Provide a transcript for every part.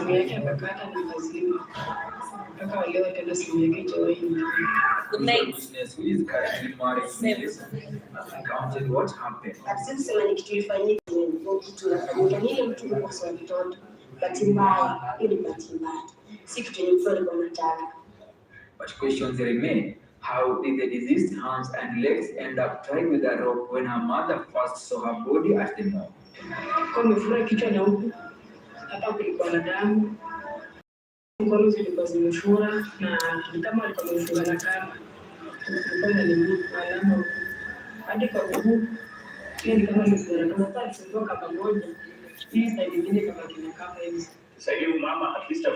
simu yake akakata na kazima. Mpaka waleo tena simu yake join. Good night. Who is currently married to Melissa recounted what happened. Sisi sema ni kitu ifanyike, ni kitu nafanyika. Nile mtu kukosa mtoto. Bahati mbaya, ili bahati mbaya. Si kitu yenye mtu alikuwa anataka. But questions remain. How did the deceased hands and legs end up tied with a rope when her mother first saw her body at the morgue? Kwa mfura kichwa na huku, hapa kulikuwa na damu. Mkono zilikuwa zimefura na kama alikuwa amefunga na kamba. Kulikuwa na miguu alama huku. Hadi kwa mguu, hiyo ni kama alifura. Kama hata alifungua kamba moja, hii side nyingine kama kina kamba hivi. Sasa hivi mama at least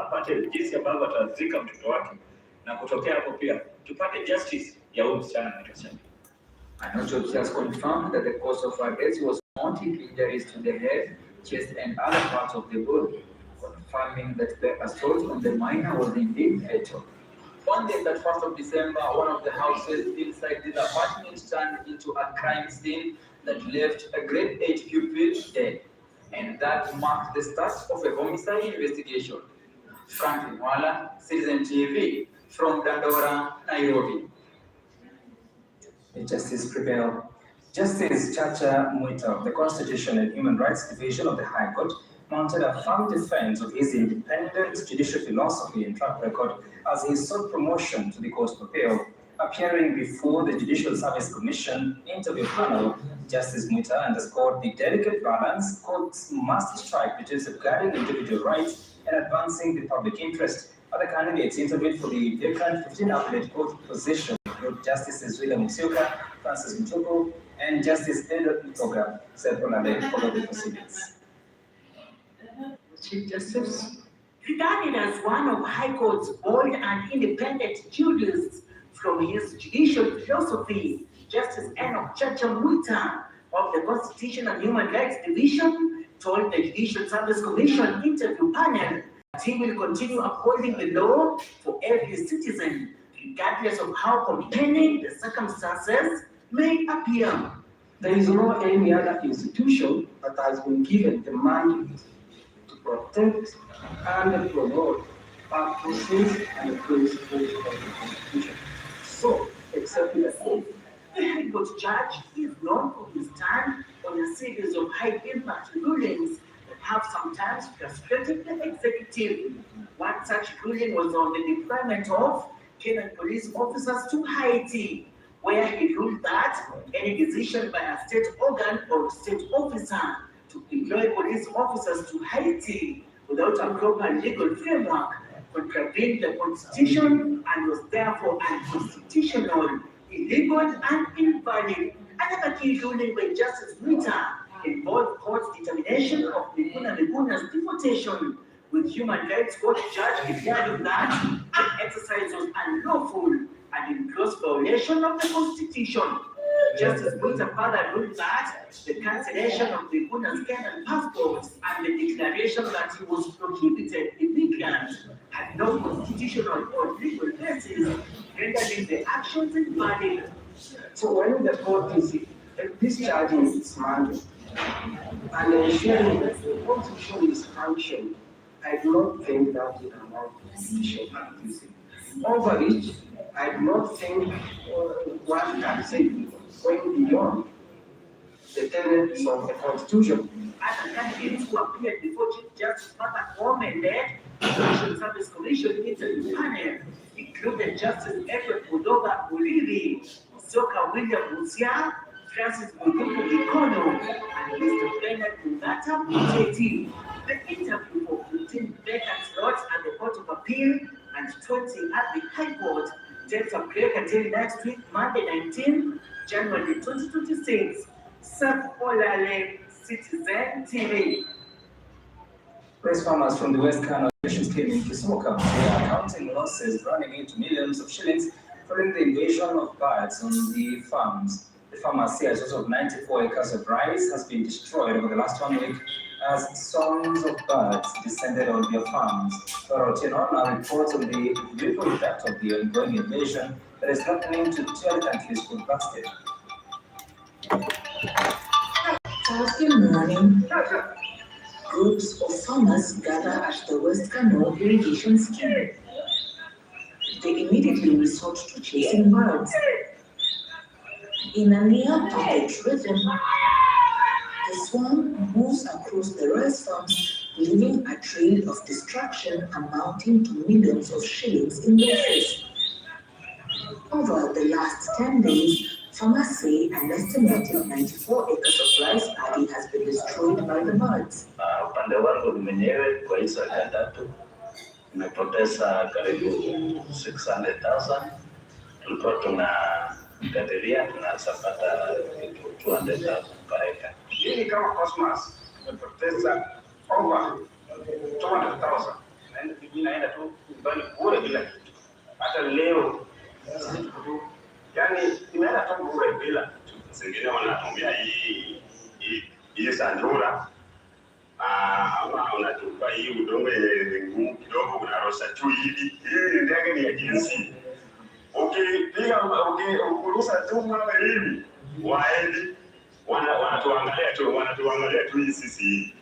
apate jinsi ambavyo atazika mtoto wake. Na kutokea hapo pia tupate justice ya huyu msichana anaitwa. An autopsy has confirmed that the cause of her death was mortal injuries to the head, chest, and other parts of the body, confirming that the assault on the minor was indeed fatal. On the 31st of December, one of the houses inside this apartment turned into a crime scene that left a grade 8 pupil dead, and that marked the start of a homicide investigation. Franklin Wala, Citizen TV, from Dandora, Nairobi. Justice prevail. Justice Chacha Mwita of the Constitution and Human Rights Division of the High Court mounted a firm defense of his independent judicial philosophy and track record as he sought promotion to the Court of Appeal. Appearing before the Judicial Service Commission interview panel, Justice Mwita underscored the delicate balance courts must strike between safeguarding individual rights and advancing the public interest. Other candidates interviewed for the vacant 15 appellate court position include Justices William Musyoka, Francis Mtuku, and Justice Edward Mtoga. Said Olale followed the proceedings. Chief Justice. Regarded as one of High Court's bold and independent jurists from his judicial philosophy, Justice Enoch Chacha Mwita of the Constitution and Human Rights Division told the Judicial Service Commission interview panel that he will continue upholding the law for every citizen, regardless of how compelling the circumstances may appear. There is no any other institution that has been given the mandate to protect and promote purposes and principles of the Constitution. So, except the court. The High Court judge is known for his stand on a series of high-impact rulings that have sometimes frustrated the executive. One such ruling was on the deployment of Kenyan police officers to Haiti, where he ruled that any decision by a state organ or state officer to deploy police officers to Haiti without a proper legal framework contravened the Constitution and was therefore unconstitutional, illegal, and invalid. Another key ruling by Justice Mwita involved court's determination of Miguna's deportation, with Human Rights Court judge declaring that the exercise was unlawful and in gross violation of the Constitution. Justice Mwita further ruled that the cancellation of Miguna's Kenyan passports and the declaration that he was prohibited immigrant had no constitutional or legal basis, rendering the actions invalid. So when the court is discharging its mandate and ensuring that the Constitution is functioning, I do not think that would amount to judicial activism. Over which, I do not think one can say going beyond the tenets of the Constitution. Other candidates who appeared before Chief Justice Martha Koome led the Judicial Service Commission interview panel included Justice Edward Mudoga Uliri, Soka William Musia, Francis Muduku Mikono, and Mr. Bernard Mungata Muteti. The interview for 15 vacant slots at the Court of Appeal and 20 at the High Court takes place until next week, Monday 19 January 2026. Seth Olale, Citizen TV. Rice farmers from the West Kano Nations came in Kisumu County are counting losses running into millions of shillings following the invasion of birds on the farms. The farmers say a total of 94 acres of rice has been destroyed over the last 1 week as songs of birds descended on their farms. Laura Otieno now reports on the ripple effect of the ongoing invasion that is happening to 12 countries food basket. Thursday morning, Groups of farmers gather at the West Kano irrigation scheme. They immediately resort to chasing birds. In a near-perfect rhythm, the swarm moves across the rice farms, leaving a trail of destruction amounting to millions of shillings in losses. Over the last 10 days, farmers say an estimated 94 acres of rice paddy has been destroyed by the birds. Upande wangu mwenyewe kwa hii eka tatu nimepoteza karibu 600,000. Tulikuwa tunakadiria tunapata 200,000 per acre. Mimi kama Cosmas nimepoteza over 200,000. Na inaenda tu nyumbani bure bila kitu. Hata leo yani imeenda tu bure bila kitu. Zingine wanatumia hii sandura ama unatupa hii udongo yenye ngumu kidogo, unarosha tu hivi. Hii ndege ni ya jinsi. Ukipiga ukirusa tu mwana hivi waendi wanatuangalia tu hii sisi.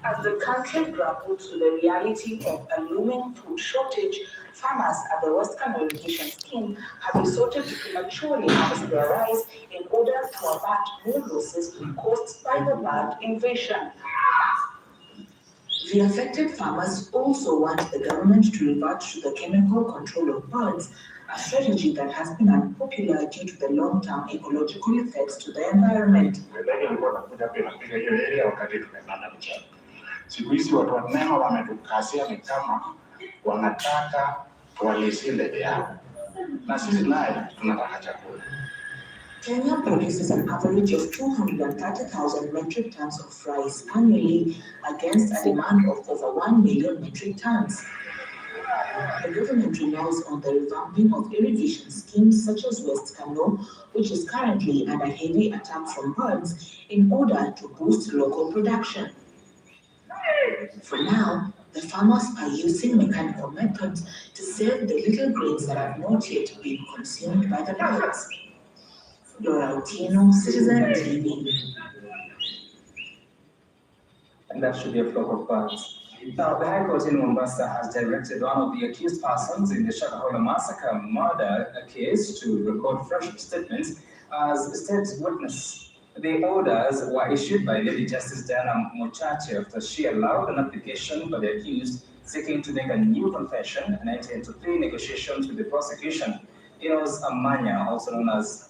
As the country grapples with the reality of a looming food shortage, farmers at the West Kano irrigation scheme have resorted to prematurely harvest their rice in order to avert more losses caused by the bird invasion. The affected farmers also want the government to revert to the chemical control of birds, a strategy that has been unpopular due to the long-term ecological effects to the environment. Siku hizi watu wanema wametukasia ni kama wanataka tuwalizie ndege yao, na sisi naye tunataka chakula. Kenya produces an average of 230,000 metric tons of rice annually against a demand of over 1 million metric tons. The government relies on the revamping of irrigation schemes such as West Kano, which is currently under heavy attack from birds, in order to boost local production. For now, the farmers are using mechanical methods to save the little grains that have not yet been consumed by the birds. Laura Otieno, Citizen TV. And that should be a flock of birds. Now, the High Court in Mombasa has directed one of the accused persons in the Shakahola massacre murder case to record fresh statements as state witness. The orders were issued by Lady Justice Diana Mochache after she allowed an application by the accused seeking to make a new confession and enter into plea negotiations with the prosecution. Enos Amanya, also known as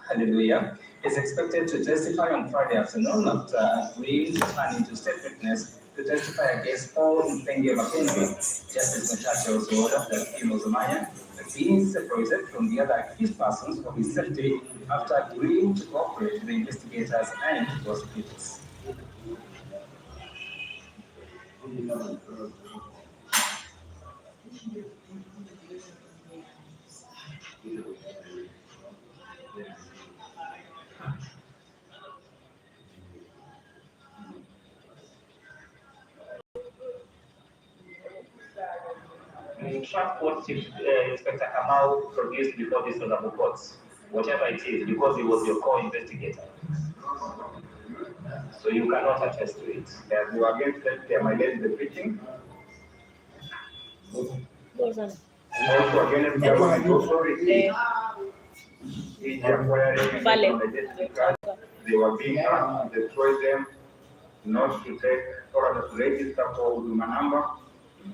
Hallelujah, is expected to testify on Friday afternoon after agreeing to turn into state witness to testify against Paul Mpenge Makenzi. Justice Mochache also ordered that Enos Amanya be separated from the other accused persons for his safety after agreeing to cooperate with the investigators and prosecutors. Track what Inspector Kamau produced before this honorable courts, whatever it is, because he was your co-investigator. So you cannot attest to it. You are against my lady the preaching. Also against the authority in acquiring they were being asked to destroy them, not to take or to register for Huduma number.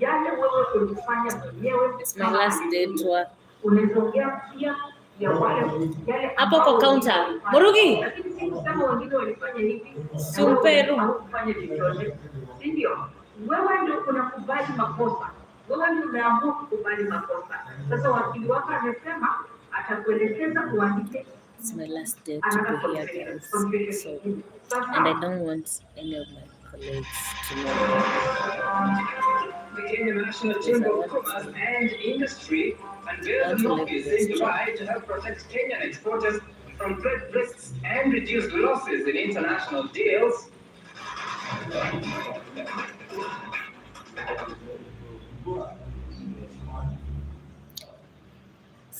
Yale wewe ulifanya mwenyewe. It's my last day to Unaongea pia ya wale yale hapo kwa counter. Murugi. Lakini sisi kama wengine walifanya hivi. Super. Kufanya chochote. Ndio. Wewe ndio unakubali makosa. Wewe ndio umeamua kukubali makosa. Sasa wakili wako amesema atakuelekeza kuandike. It's my last day to be here, guys. So, and I don't want any of my colleagues to know. The Kenya National Chamber of Commerce and Industry unveiled a notice in July to help protect Kenyan exporters from trade risks and reduce losses in international deals.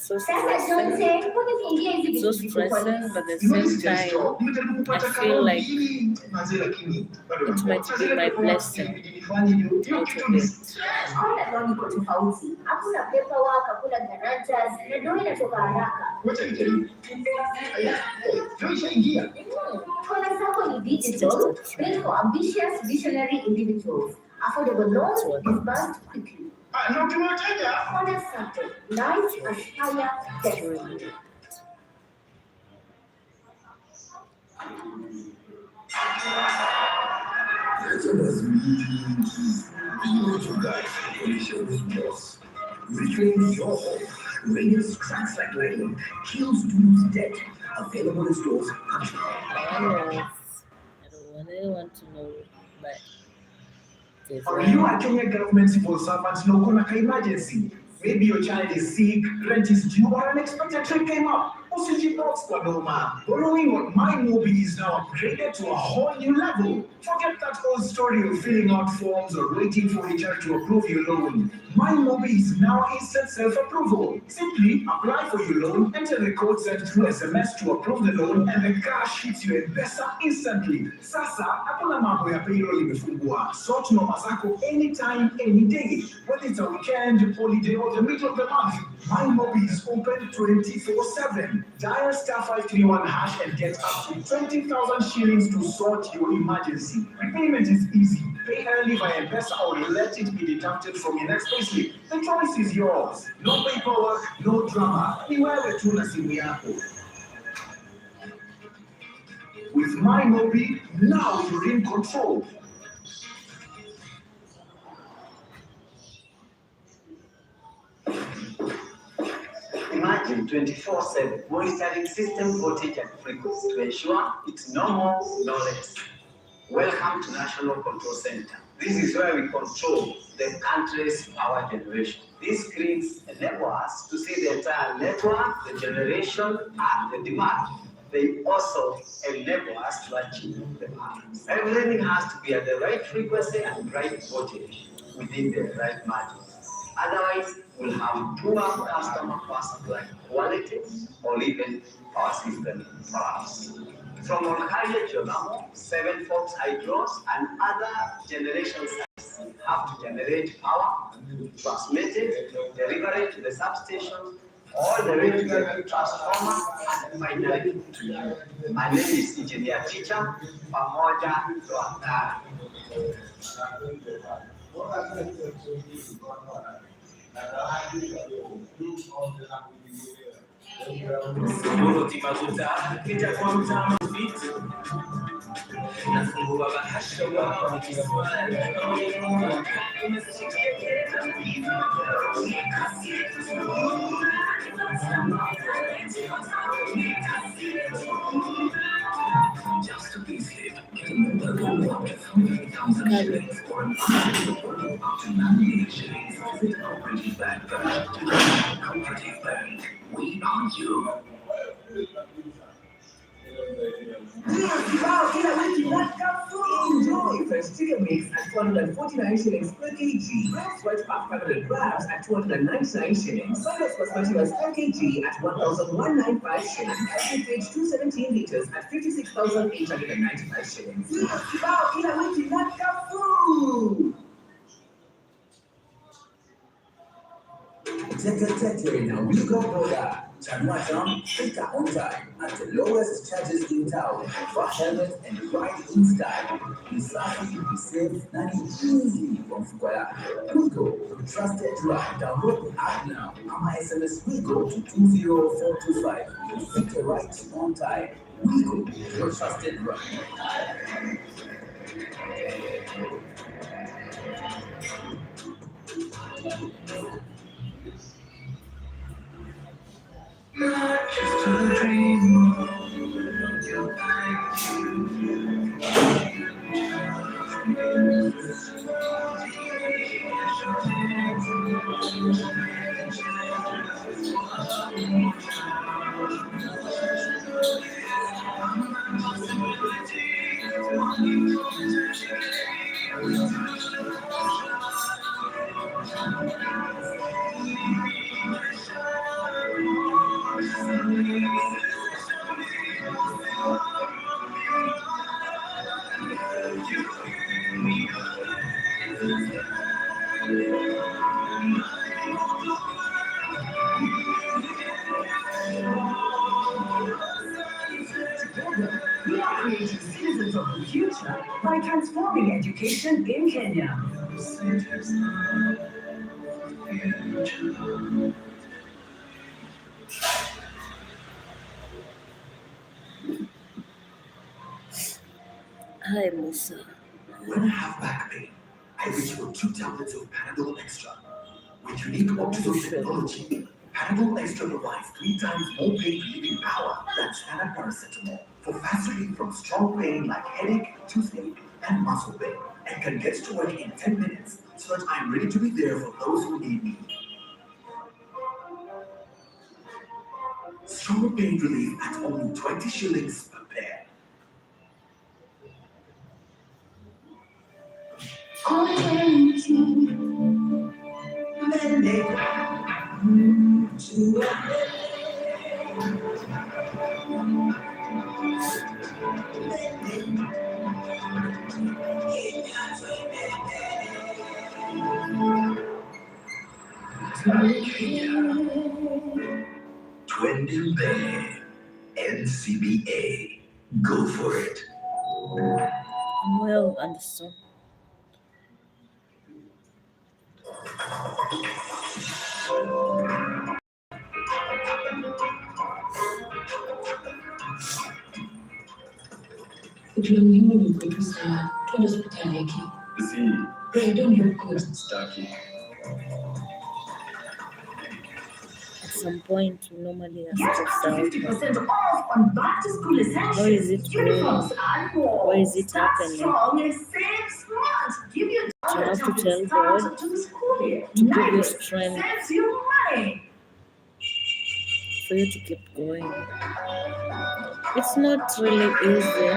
so stressing, but at the same time, I feel like it might be my blessing out of it. It's just a trend. Ambitious, visionary individuals. Affordable loans disbursed quickly. Honest sector, lives aspire desperately. Reclaim your home. Radius cracks like lightning, kills doom's dead. Available in stores. I don't want to know, but Are you a Kenya government civil servant? No kuna emergency. Maybe your child is sick, rent is due, or unexpected trip came up. Usijibox kwa noma. Borrowing on MyMobi is now upgraded to a whole new level. Forget that old story of filling out forms or waiting for HR to approve your loan. MyMobi is now instant self-approval. Simply apply for your loan, enter the code sent through SMS to approve the loan, and the cash hits your M-Pesa instantly. Sasa, hakuna mambo ya payroll imefungua. Sort noma zako anytime, any day. Whether it's a weekend, holiday, or the middle of the month, MyMobi is open 24/7. Dial *531# and get up to 20,000 shillings to sort your emergency. Repayment is easy. Pay early via M-Pesa or let it be deducted from your next payslip. The choice is yours. No paperwork, no drama. Ni wewe tu na simu yako. With MyMobi, now you're in control. Imagine 24/7 monitoring system voltage and frequency to ensure it's no more, no less. Welcome to National Control Center. This is where we control the country's power generation. These screens enable us to see the entire network, the generation, and the demand. They also enable us to achieve the balance. Everything has to be at the right frequency and right voltage within the right margins. Otherwise, we'll have poor customer power supply quality or even power system collapse. From Olkaria, Jonamo, 7 Fox Hydros, and other generation sites have to generate power, transmit it, deliver it to the substation, all the way to the transformer, and finally to you. My name is Engineer Teacher, Pamoja Loakari. Suluti mafuta itakuwa mtamu vitu nafungua bahasha wao nikiswali just to be safe, remember the water from 1,000 shillings or up to 98 shillings. Visit Cooperative Bank. Cooperative Bank, we are you. Enjoy fresh chicken mix at 249 shillings per kg. Fresh pack 500 grams at 299 shillings. Sundays basmati rice per kg at 1,195 shillings. Every page 217 liters at 56,895 shillings. Tete now we go border. Chanwacham, Fika on time at the lowest charges in town for helmet and ride in style. Usafi, be safe, and easy from Fukwala. We go to trusted ride. Download the app now. Our SMS we go to 20425. Fika right on time. We go your trusted ride. Not just a dream of your life. Together, we are creating citizens of the future by transforming education in Kenya. Hi, Musa. When I have back pain, I reach for 2 tablets of Panadol Extra. With unique Optizol technology, Panadol Extra provides 3 times more pain-relieving power than standard paracetamol for fast relief from strong pain like headache, toothache, and muscle pain, and can get to work in 10 minutes so that I'm ready to be there for those who need me. Stronger pain relief at only 20 shillings per pair. Twendimbe, NCBA, go for it. Well understood. Kitu la muhimu ni kwetu sana. Twende hospitali yake. Pray, don't look good. At some point, we normally are Get stressed up to out. 50% off on back to school essentials. Why is it uniforms and more. Why is it Start happening? strong and save smart. Give you You have to tell start God to the school year. to give you Nice. strength Saves you money. for you to keep going. It's not really easy.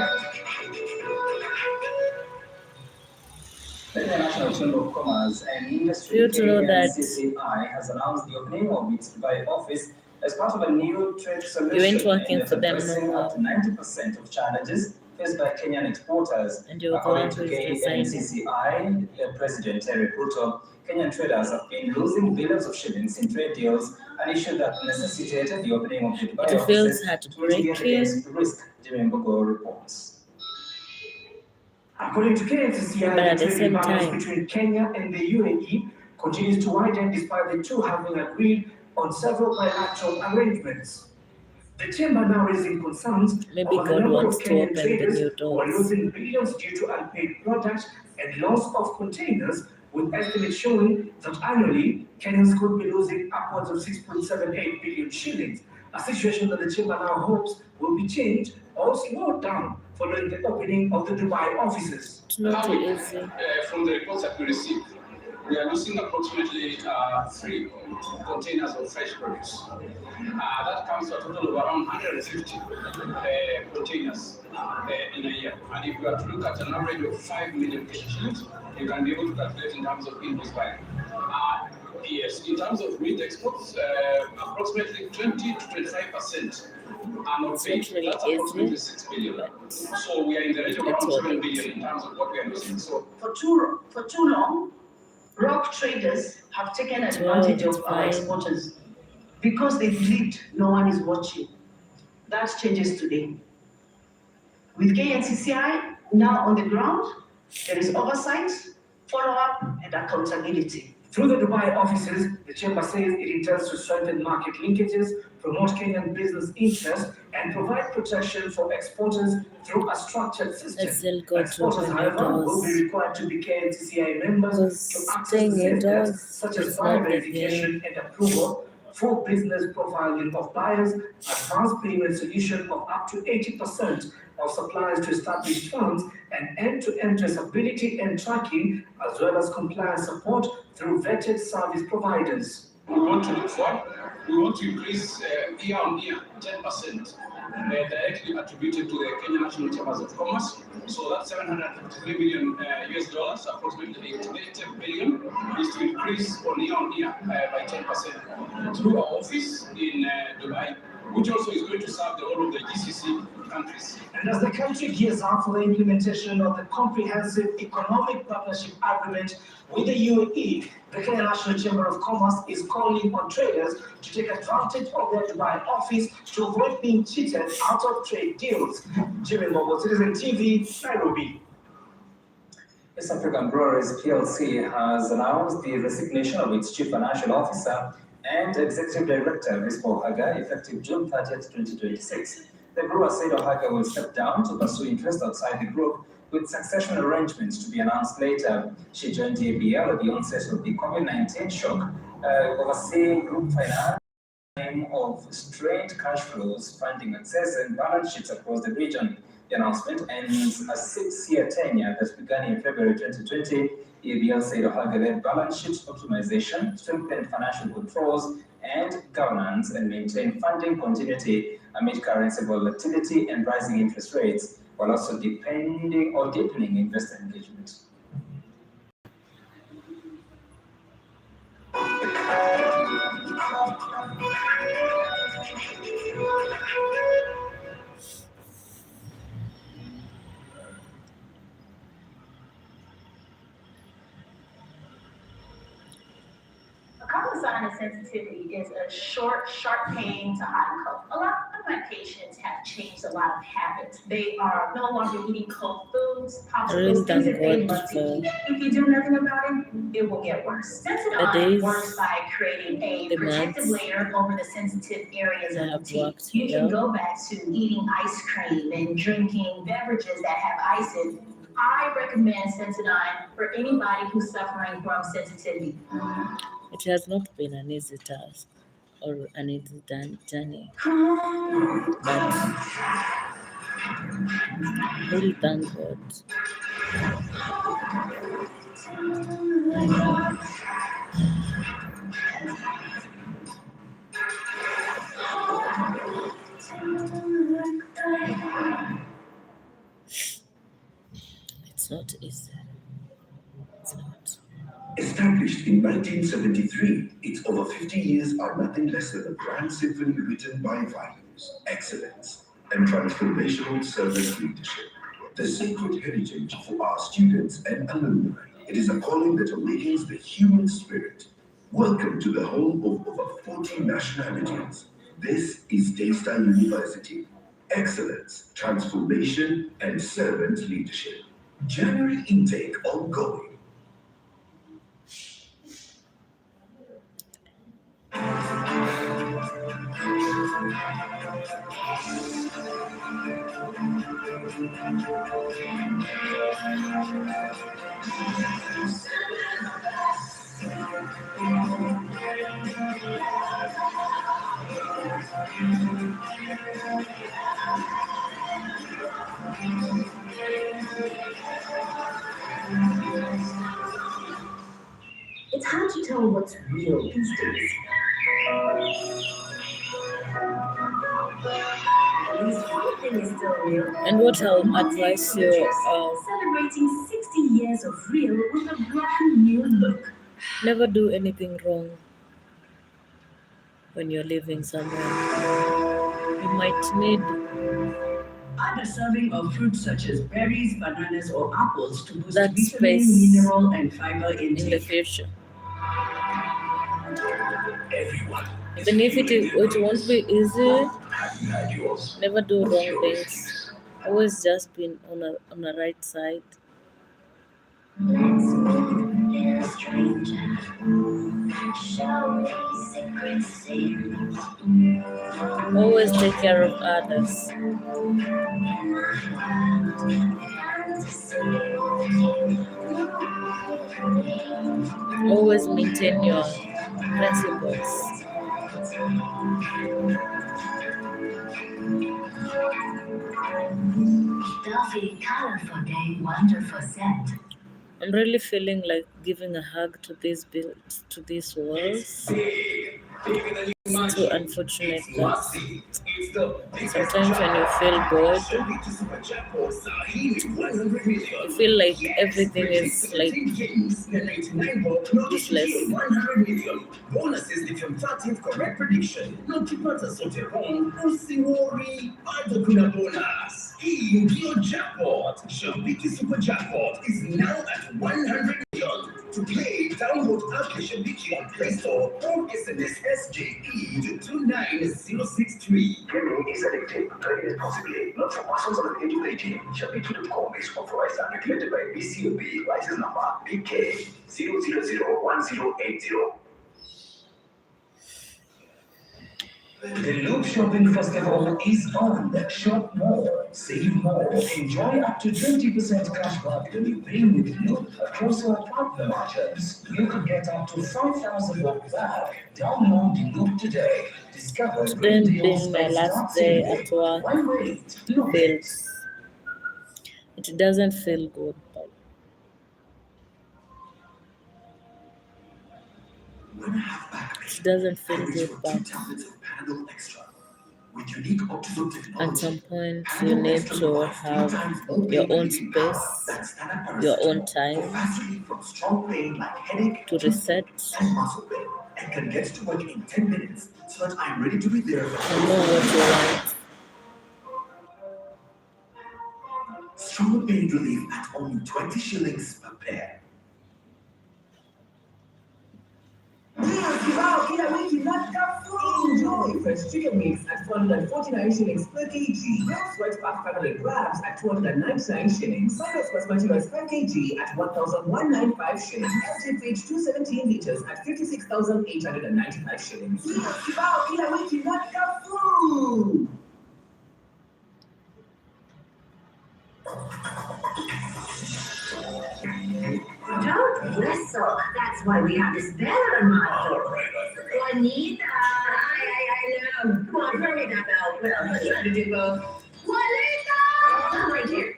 The International Chamber of Commerce and Industry You to know that KNCCI has announced the opening of its Dubai office as part of a new trade solution you ain't working aimed at for them no addressing more. up to 90% of challenges faced by Kenyan exporters. And you're the According one to who is deciding. KNCCI, President Terry Ruto, Kenyan traders have been losing billions of shillings in trade deals, an issue that necessitated the opening of the Dubai It feels offices to mitigate against risk, Jimmy Mbogo reports. According to KNCCI, But at the the trade same imbalance time, between Kenya and the UAE continues to widen despite the two having agreed on several bilateral arrangements. The chamber now raising concerns maybe over the God number of wants to Kenyan open the traders new who are doors. losing billions due to unpaid products and loss of containers, with estimates showing that annually Kenyans could be losing upwards of 6.78 billion shillings, a situation that the chamber now hopes will be changed or slowed down following the opening of the Dubai offices. It's not too easy. From the reports that we received, we are losing approximately 3 containers of fresh produce. That comes to a total of around 150 containers in a year. And if you are to look at an average of 5 million shillings, you can be able to calculate in terms of invoice value. Yes, in terms of meat exports, approximately 20 to 25% are not paid. That's approximately 6 billion. So we are in the range of around 7 billion in terms of what we are losing. So For too long, rock traders have taken advantage of our exporters because they believed no one is watching. That changes today. With KNCCI now on the ground, there is oversight, follow-up, and accountability. Through the Dubai offices, the chamber says it intends to strengthen market linkages, promote Kenyan business interests, and provide protection for exporters through a structured system. Exporters, however, will be required to be KNCCI members to access safeguards such as buyer verification and approval, full business profiling of buyers, advanced payment solution of up to 80% of suppliers to established firms, and end-to-end traceability and tracking, as well as compliance support through vetted service providers. we want to look forward. We want to increase year on year 10% directly attributed to the Kenya National Chambers of Commerce. So that's 753 million US dollars, approximately 80 billion, is to increase on year by 10% through our office in Dubai, which also is going to serve the whole of the GCC countries. And as the country gears up for the implementation of the Comprehensive Economic Partnership Agreement with the UAE, the Kenya National Chamber of Commerce is calling on traders to take advantage of their Dubai office to avoid being cheated out of trade deals. Jimmy Mobile, Citizen TV, Nairobi. East African Breweries PLC has announced the resignation of its Chief Financial Officer and Executive Director, Rispo Haga, effective June 30th, 2026. The brewer said Ohaga will step down to pursue interests outside the group, with succession arrangements to be announced later. She joined ABL at the onset of the COVID-19 shock, overseeing group finance of strained cash flows, funding access, and balance sheets across the region. The announcement ends a 6-year tenure that began in February 2020. ABL said Ohaga led balance sheet optimization, strengthened financial controls and governance, and maintained funding continuity amid currency volatility and rising interest rates, while also deepening investor engagement. A common sign of sensitivity is a short, sharp pain to hot and cold. A lot of my patients have changed a lot of habits. They are no longer eating cold foods, popsicles, things that they love to eat. If you do nothing about it, it will get worse. Sensodyne works by creating a protective layer over the sensitive areas of the teeth. You can go back to eating ice cream and drinking beverages that have ice in it. I recommend Sensodyne for anybody who's suffering from sensitivity. It has not been an easy task or an easy journey, but really thank God. It's not easy. It's not. Established in 1973, its over 50 years are nothing less than a grand symphony written by values, excellence, and transformational service leadership. The sacred heritage for our students and alumni. It is a calling that awakens the human spirit. Welcome to the home of over 40 nationalities. This is Daystar University. Excellence, transformation, and servant leadership. January intake ongoing. It's hard to tell what's real these days. At least one thing is still real. And what I'll advise you, celebrating 60 years of real with a brand new look. never do anything wrong when you're living somewhere. You might need Add a serving of fruits such as berries, bananas, or apples to boost that vitamin, space mineral, and fiber in the intake. future. Everyone. Even if it won't be easy, never do wrong things. Always just be on the right side. Let's meet a stranger. Show me secrecy. Always take care of others. Always maintain your principles. Duffy, colorful day, wonderful scent. I'm really feeling like giving a hug to these walls. It's too unfortunate that sometimes when you feel bored, you feel like everything is like useless. Bonuses if your 13th correct prediction. No ukipata zote wrong, usiworry, bado kuna bonus. Hii ndio jackpot. Shabiki Super Jackpot is now at 100 million. To play, download application Shabiki on Play Store or SMS SJE to 29063. Gaming is addictive. Play responsibly. Not for persons under the age of 18. Shabiki.com is authorized and regulated by BCOB. License number BK 0001080. The Loop Shopping Festival is on. Shop more, save more, enjoy up to 20% cashback when you pay with Loop across our partner merchants. You could get up to 5,000 back. Download the Loop today. Discover Then being my last day at work feels, it doesn't feel good, but it doesn't feel good, but at some point you need to have your own space, your own time to reset and can get to work in 10 minutes so that I'm ready to be there. and know what you want. Strong pain relief at only 20 shillings per pair. Enjoy fresh chicken wings at 449 shillings per kg. Roast White Park family crabs at 299 shillings. Cyrus basmati rice per kg at 1,195 shillings. Empty fridge 217 liters at 56,895 shillings. Don't whistle. That's why we have this banner model. Juanita. I know. Come on, hurry that bell. Well, let's try to do both. Juanita! I'm right here.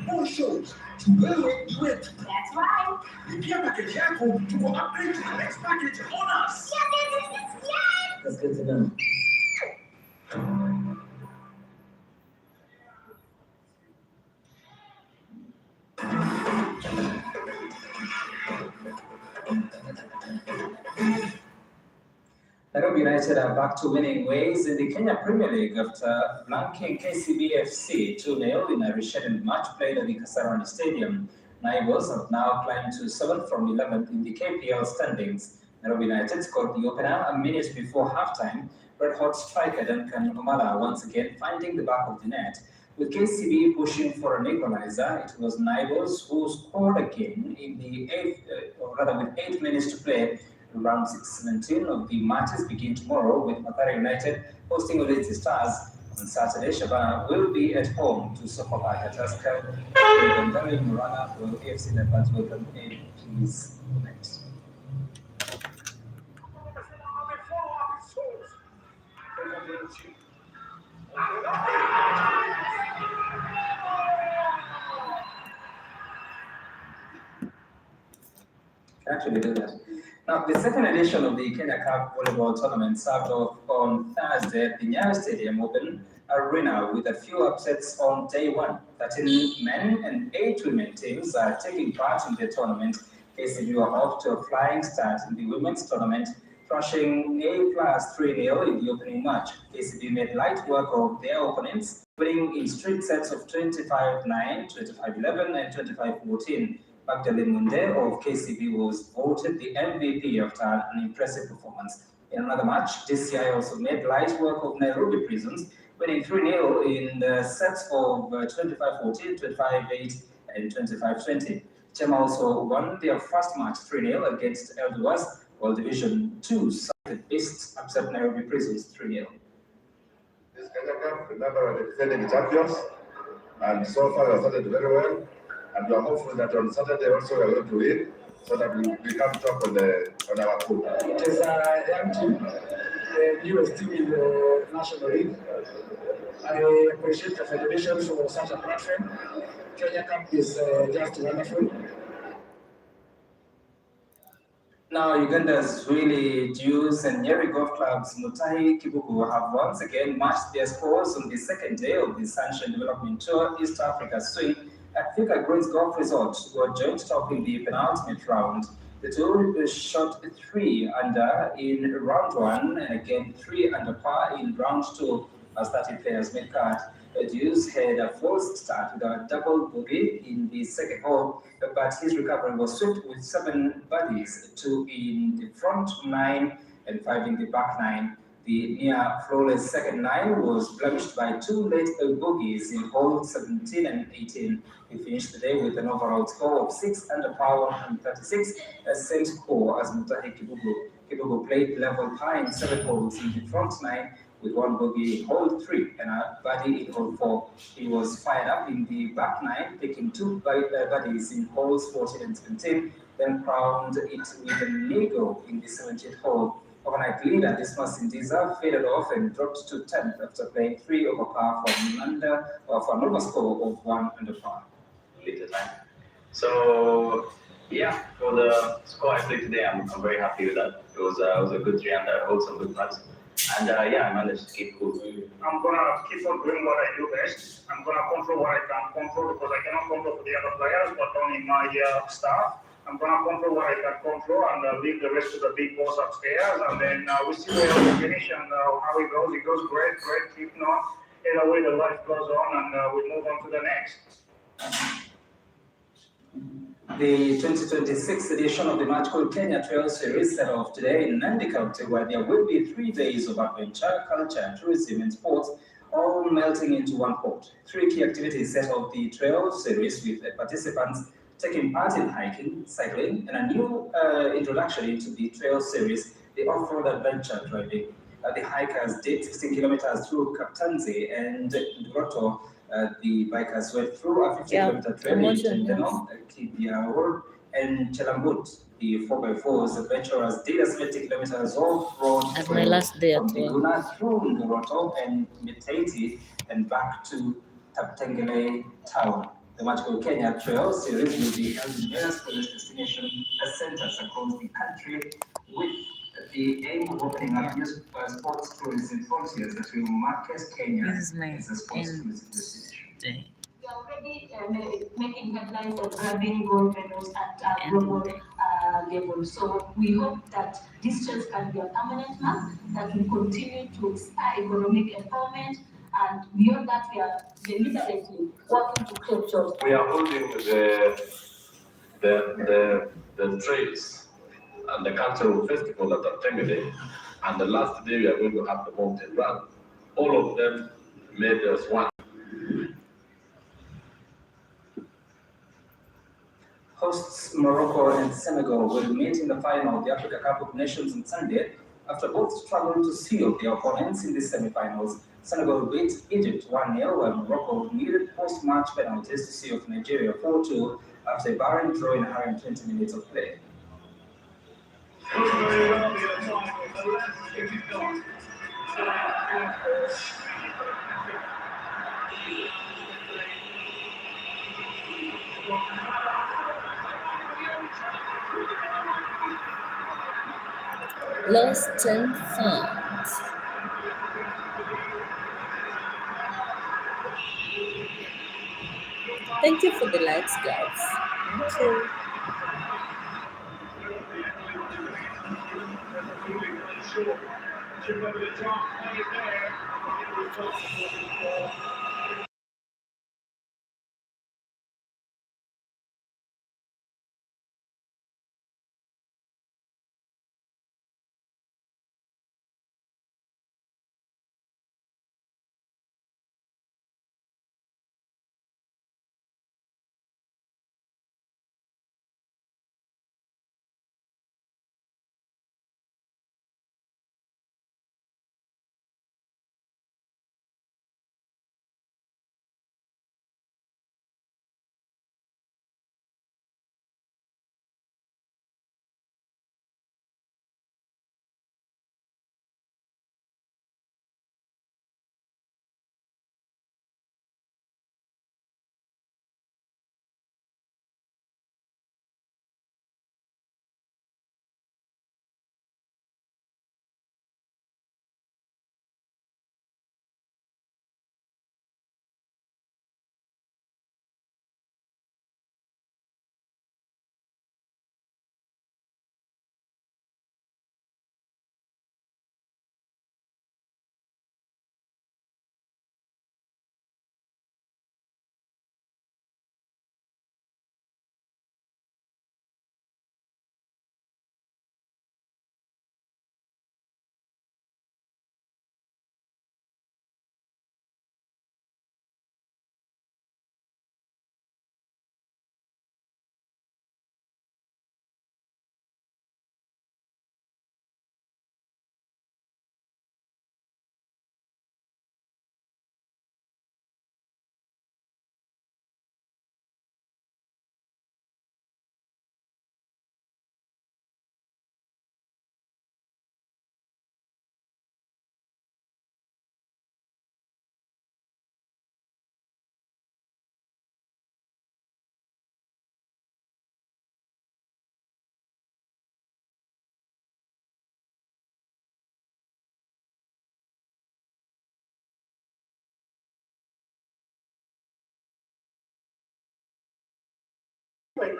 More shows. Together, duet. That's right. The care package yako to go upgrade to the next package on us. Yes. That's good to know. Nairobi United are back to winning ways in the Kenya Premier League after blanking KCB FC 2-0 in a rescheduled match played at the Kasarani Stadium. Naivas have now climbed to 7th from 11th in the KPL standings. Nairobi United scored the opener a minute before halftime. Red Hot striker Duncan Omala once again finding the back of the net. With KCB pushing for an equalizer, it was Naivas who scored again in the with 8 minutes to play. Round 6-17 of the matches begin tomorrow with Mathare United hosting Ulinzi Stars. On Saturday, Shabana will be at home to Sofapaka Tusker. Bandari Muranga will AFC Leopards welcome AP's opponent. Can actually do that. Now, the second edition of the Kenya Cup Volleyball Tournament started off on Thursday at the Nyayo Stadium Open Arena with a few upsets on day one. 13 men and 8 women teams are taking part in the tournament. KCB are off to a flying start in the women's tournament, crushing A+ 3-0 in the opening match. KCB made light work of their opponents, winning in straight sets of 25-9, 25-11, and 25-14. Magdalene Munde of KCB was voted the MVP after an impressive performance. In another match, DCI also made light work of Nairobi Prisons, winning 3-0 in the sets of 25-14, 25-8, and 25-20. Chema also won their first match 3-0 against Eldowas, while Division 2 South East upset Nairobi Prisons 3-0. This Kenya Cup, remember, we're the defending champions, and so far we started very well. And we are hopeful that on Saturday also we are going to win, so that we come top on our pool. It is a young team, the newest team in the National League. I appreciate the federation for such a platform. Kenya Cup is just wonderful. Now, Uganda's Willie Dews and Nyeri golf clubs Mutahi Kibuku have once again matched their scores on the second day of the Sunshine Development Tour East Africa Swing at Thika Greens Golf Resort, who are joint topping the penultimate round. The two shot 3 under in round 1 and again 3 under par in round 2 as 30 players made cut. Dews had a false start with a double bogey in the second hole, but his recovery was swift with 7 birdies, 2 in the front 9 and 5 in the back 9. The near flawless second 9 was blemished by 2 late bogeys in holes 17 and 18. He finished the day with an overall score of 6 under par 136, a same score as Mutahi Kibuku. Kibuku played level par in 7 holes in the front 9 with 1 bogey in hole 3 and a birdie in hole 4. He was fired up in the back 9, taking 2 birdies in holes 14 and 17, then crowned it with an eagle in the 17th hole. Overnight leader Dismas Indiza faded off and dropped to 10th after playing 3 over par for an over score of 1 under par. Later time. So yeah, for the score I played today, I'm very happy with that. It was a good 3 under, also good putts. And yeah, I managed to keep cool. I'm gonna keep on doing what I do best. I'm gonna control what I can control because I cannot control for the other players, but only my staff. I'm gonna control what I can control and leave the rest to the big boss upstairs. And then we see where we finish and how it goes. It goes great. If not, either way, the life goes on and we move on to the next. The 2026 edition of the Magical Kenya Trail Series set off today in Nandi County, where there will be 3 days of adventure, culture, tourism, and sports, all melting into one pot. 3 key activities set off the Trail Series, with participants taking part in hiking, cycling, and a new introduction into the Trail Series, the off-road adventure driving. The hikers did 16 kilometers through Kaptanzi and Ndoroto. The bikers went through a 50-kilometer trail in Tendeno, Kibiaur, and Chelambut. The 4x4s adventurers did a 70 kilometers off-road At my last day at work. Biguna through Ndoroto and Mitaiti and back to Taptengele town. The Magical Kenya Trail Series will be held in various tourist destination centers across the country, with the aim of opening up new sports tourism frontiers that will mark Kenya as a sports tourism destination. We are already making headlines and grabbing gold medals at global level. So we hope that this change can be a permanent mark that will continue to inspire economic empowerment. And beyond that, we are deliberately working to create jobs. We are holding the trails and the cultural festival at Taptengele, and the last day we are going to have the mountain run. All of them made us one. Hosts Morocco and Senegal will meet in the final of the Africa Cup of Nations on Sunday after both struggled to seal their opponents in the semi-finals. Senegal beat Egypt 1-0, while Morocco needed post-match penalties to see off Nigeria 4-2 after a barren draw in 120 minutes of play. Lost 10 funds. Thank you for the likes, guys. Thank you.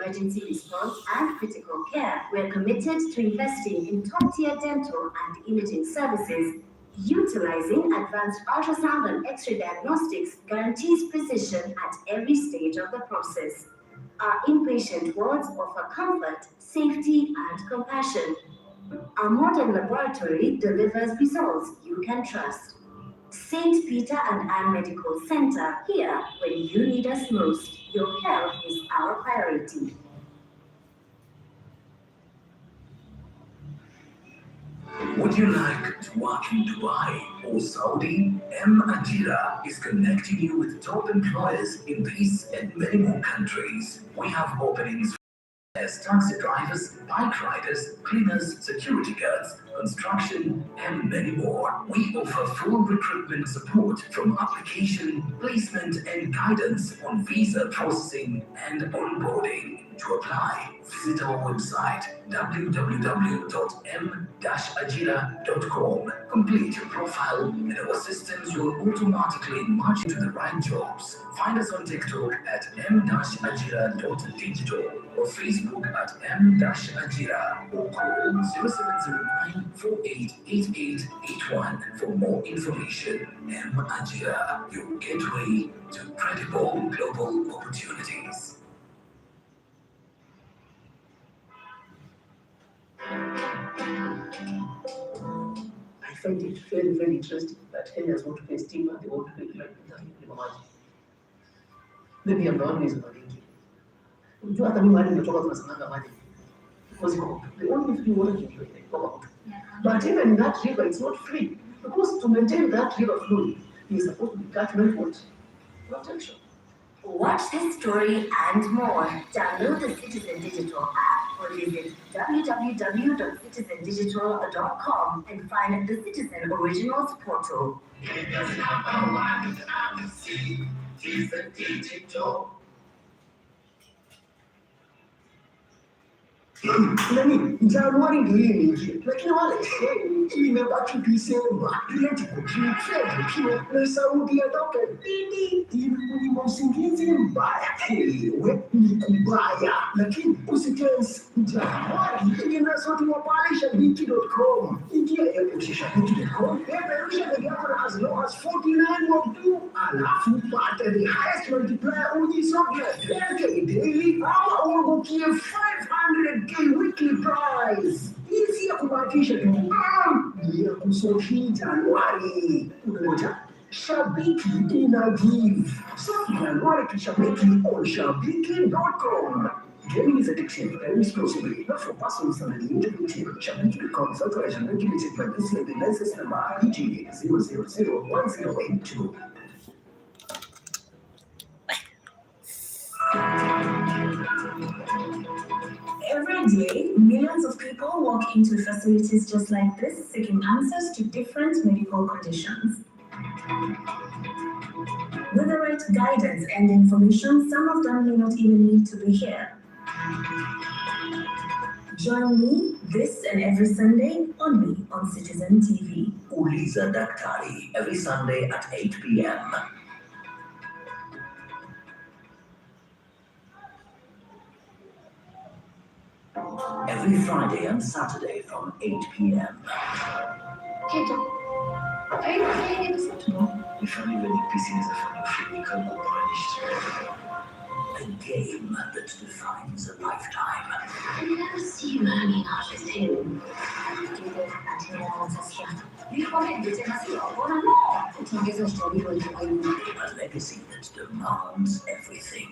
emergency response and critical care. We're committed to investing in top-tier dental and imaging services. Utilizing advanced ultrasound and X-ray diagnostics guarantees precision at every stage of the process. Our inpatient wards offer comfort, safety, and compassion. Our modern laboratory delivers results you can trust. St. Peter and Anne Medical Center, here when you need us most. Your health is our priority. Would you like to work in Dubai or Saudi? Ajira is connecting you with top employers in these and many more countries. We have openings as taxi drivers, bike riders, cleaners, security guards, construction, and many more. We offer full recruitment support from application, placement, and guidance on visa processing and onboarding. To apply, visit our website www.m-ajira.com. Complete your profile and our systems will automatically match you to the right jobs. Find us on TikTok at m-ajira.digital or Facebook at m-ajira or call 0709-488881 for more information. M-Ajira, your gateway to credible global opportunities. I find it very, very interesting that Kenyans want to pay steam and they want to pay like minimum wage. Maybe I'm the one who is overthinking. Unajua hata mimi mahali nimetoka tunasemanga maji. Because the only free water you can talk about. But even in that river, it's not free. Because to maintain that river flowing, you're supposed to be catchment what? Protection. Watch this story and more. Download the Citizen Digital app or visit www.citizendigital.com and find the Citizen Originals portal. Citizen Digital. Nani, Januari ndio hii ni, lakini wale imebaki Disemba, ile tukutrade kile na Saudi atoke didi imekunyima usingizi mbaya. Wewe ni kubaya, lakini usitense. Januari ingine sote wapale shabiki.com. Ingia shabiki.com, peperusha ndege yako na as low as 49 will do, alafu pata the highest multiplier ujisoge yake daily ama uangukie 500K weekly prize. Hizi ya kubahatisha tu. Ni ya kusoti Januari. Unamoja. Shabiki ina give. So Januari kishabiki on shabiki.com. Gaming is addictive and responsibly not for persons under the age of 18. Shabiki becomes authorized and regulated by this the license number PG 0001082. Every day, millions of people walk into facilities just like this, seeking answers to different medical conditions. With the right guidance and information, some of them may not even need to be here. Join me this and every Sunday only on Citizen TV. Uliza Daktari every Sunday at 8 p.m. Every Friday and Saturday from 8 p.m. Keto, are you playing innocent? If only when the PC is a funny free, can go punished. A game that defines a lifetime. I never see you hanging out with him. A legacy that demands everything.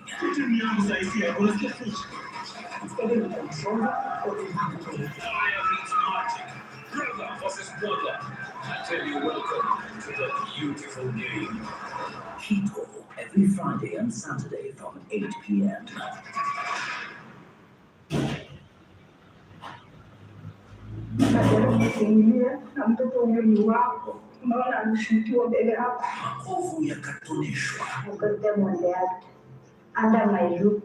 Brother versus brother. I tell you, welcome to the beautiful game. Keto, every Friday and Saturday from 8 p.m. Na mtoto huyo ni wako, unaona ameshutiwa mbele hapa. Makovu yakatoneshwa. Under my roof,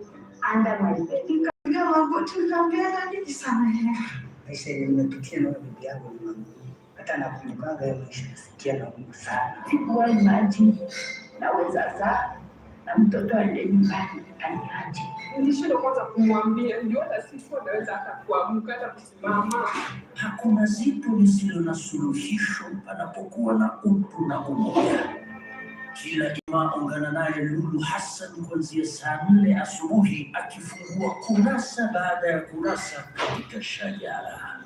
under my bed. Nikapiga magoti nikamwambia nisamehe. Maisha nimepitia na bibi yangu mama. Hata nakumbuka maisha nasikia na Mungu sana. Sikuwa imagine naweza zaa na mtoto aende nyumbani aniache. Nilishindwa kwanza kumwambia, ndio hata sisi wanaweza hata kuamka hata kusimama. Hakuna zipo lisilo na suluhisho panapokuwa na utu na umoja. Kila Ijumaa ungana naye Lulu Hassan kuanzia saa 4 asubuhi akifungua kurasa baada ya kurasa katika Shajara.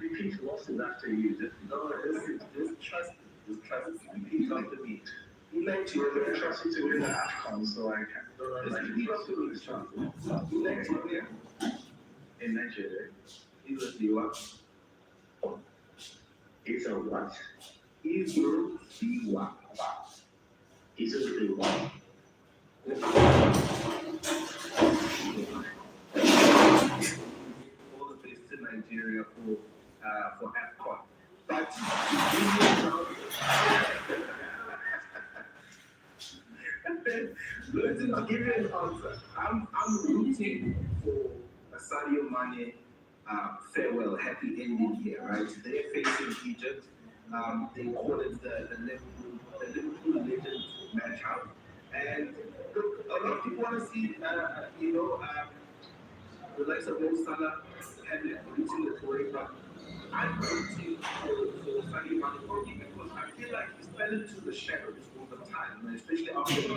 Repeat losses after you. Just trust repeat after me. Nigeria trust you to win the AFCON, so I can't. Nigeria in Nigeria is a viewer. It's a what? Is your viewer? Is a viewer. All the best to Nigeria for AFCON. But I'll give you an answer. I'm rooting for a Sadio Mane farewell, happy ending here, right? They're facing Egypt. They call it the Liverpool legend match out. And look, a lot of people want to see, the likes of Mo Salah and reaching the Tory, but I'm rooting for Sadio Mane only because I feel like he's fell into the shadows all the time, and especially after the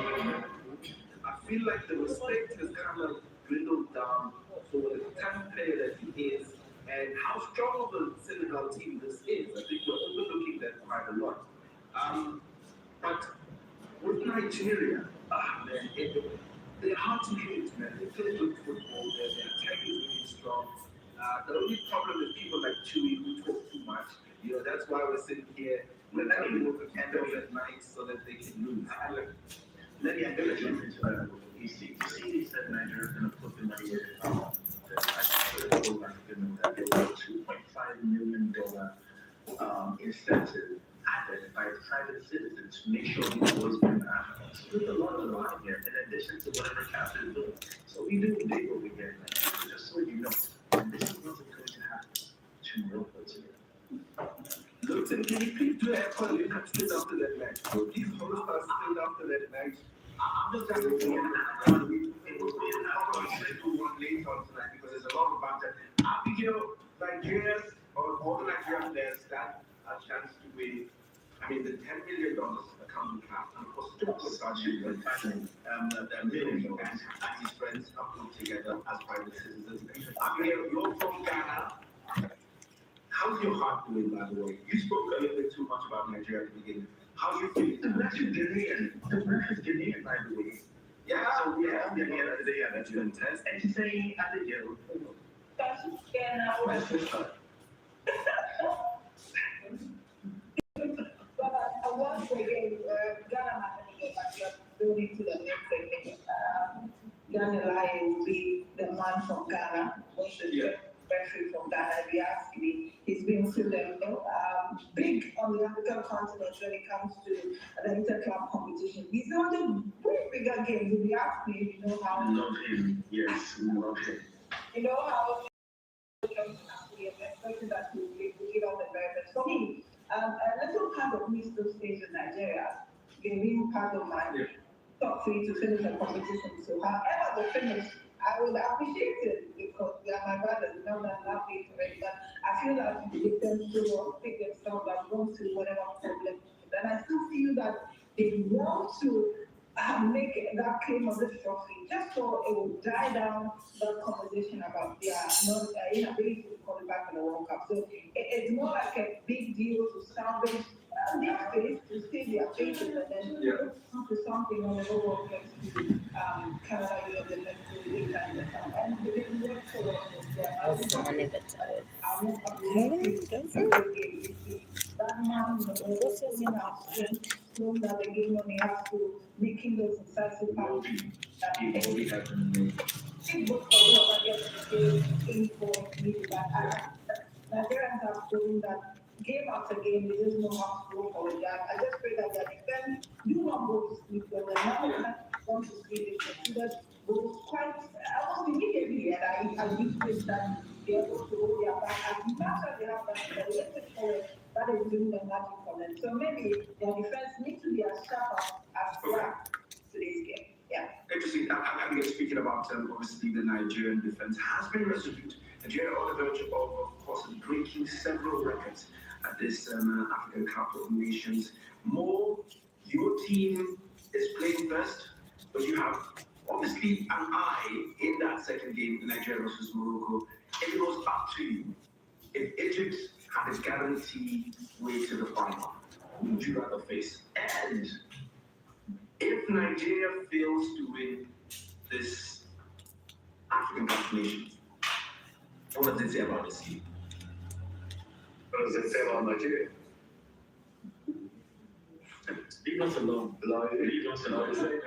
I feel like the respect has kind of dwindled down for the type of player that he is and how strong of a Senegal team this is. I think we're overlooking that quite a lot. But with Nigeria, man, they're hard to hit, man. They play good football, their attack is really strong. The only problem is people like Chewy who talk too much. That's why we're sitting here. We're not able to handle at night so that they can lose. I'm going to jump into that. You see, he said Nigeria is going to put the money where it comes. I should have told my goodness that there was a $2.5 million incentive added by private citizens to make sure these boys win the Africa. So there's a lot of line here in addition to whatever CAF is doing. So we do big over here. Just so you know, and this is not going to happen tomorrow or today. Luton, can you please do a call in straight after that match? Please host us straight after that match. I'm just going to it will be an hour late on tonight because there's a lot of banter. Abigail, Nigerians, or all the Nigerian players stand a chance to win. I mean, the $10 million account we have, and of course, the discussion and the million and his friends are put together as private citizens. Abigail, you're from Ghana. How's your heart doing, by the way? You spoke a little bit too much about Nigeria at the beginning. How you feeling? The match is Ghanaian. The match is Ghanaian, by the way. Yeah, so we have Ghanaian today, and that's fantastic. And she's saying, I think you my sister. Once again, Ghana has building to the next segment. Ghana Lion will be the man from Ghana. Especially from Ghana, if you ask me, he's been through them, big on the African continent when it comes to the inter-club competition. He's on the way bigger games. If you ask me, you know how. Love him, yes, love him. You know how we expected that to give out the very best. For me, a little part of me still stays in Nigeria, being part of my top 3 to finish the competition. So, however they finish, I would appreciate it because they are my brothers, you know that I'm happy for it. But I feel like if them to pick themselves up, go through whatever problem, and I still feel that they want to make that claim of this trophy just so it will die down the conversation about their inability to qualify for the World Cup. So it's more like a big deal to salvage their face, to save their faces, and then look to something on the overall place to Canada, That man was also in our strength, knows that the game only has to making those decisive passes. Big book for whoever gets the game for me that Nigerians have proven that game after game they just know how to go forward. I just pray that their defense do not go to sleep when the number want to sleep. They considered goals quite almost immediately, and I do think that they're able to hold their back as much as they have that little forward. That is doing the magic for them. So maybe their defense needs to be as sharp as today's game. Yeah. Interesting. I think speaking about obviously the Nigerian defense has been resolute. Nigeria on the verge of course, breaking several records at this African Cup of Nations. More, your team is playing first, but you have obviously an eye in that second game, Nigeria versus Morocco. It goes up to you. If Egypt had a guaranteed way to the final, who would you rather face? And if Nigeria fails to win this African Cup of Nations, what does it say about this team? What does it say about Nigeria? Leave us alone. Leave us alone.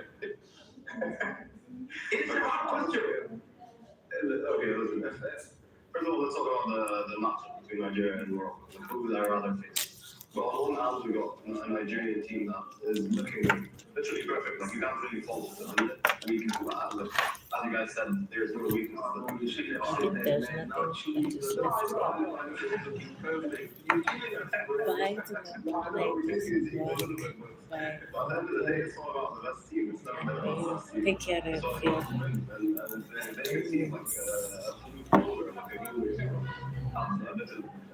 It's a hard question. Okay, listen. First of all, let's talk about the matchup between Nigeria and Morocco. Who would I rather face? Well, on one hand, we got a Nigerian team that is looking literally perfect. Like, you can't really fault the weakness of that. Look, as you guys said, there's no weakness. Take care of you.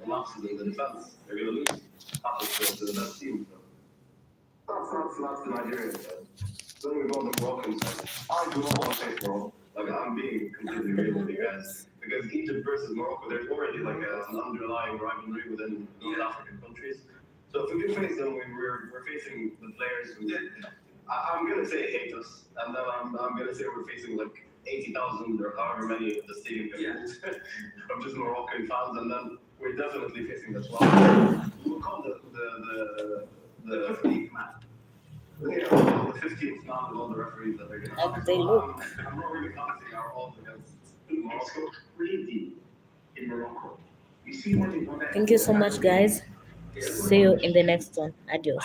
Lapses in the defense, they're going to lose. Happens to the best team. That's the Nigerian side. Then we go on the Moroccan side. I do not want to face Morocco. Like, I'm being completely real with you guys. Because Egypt versus Morocco, there's already like an underlying rivalry within those African countries. So if we do face them, we're facing the players who, I'm going to say hate us. And then I'm going to say we're facing like 80,000 or however many of the stadium fans of just Moroccan fans, and then we're definitely facing the 12. We'll call the 15th man. Yeah, the 15th man with all the referees that they're going to have. They look. I'm not really counting our odds against Morocco. Crazy in Morocco. You see what they want. Thank you so much, guys. See you in the next one. Adios.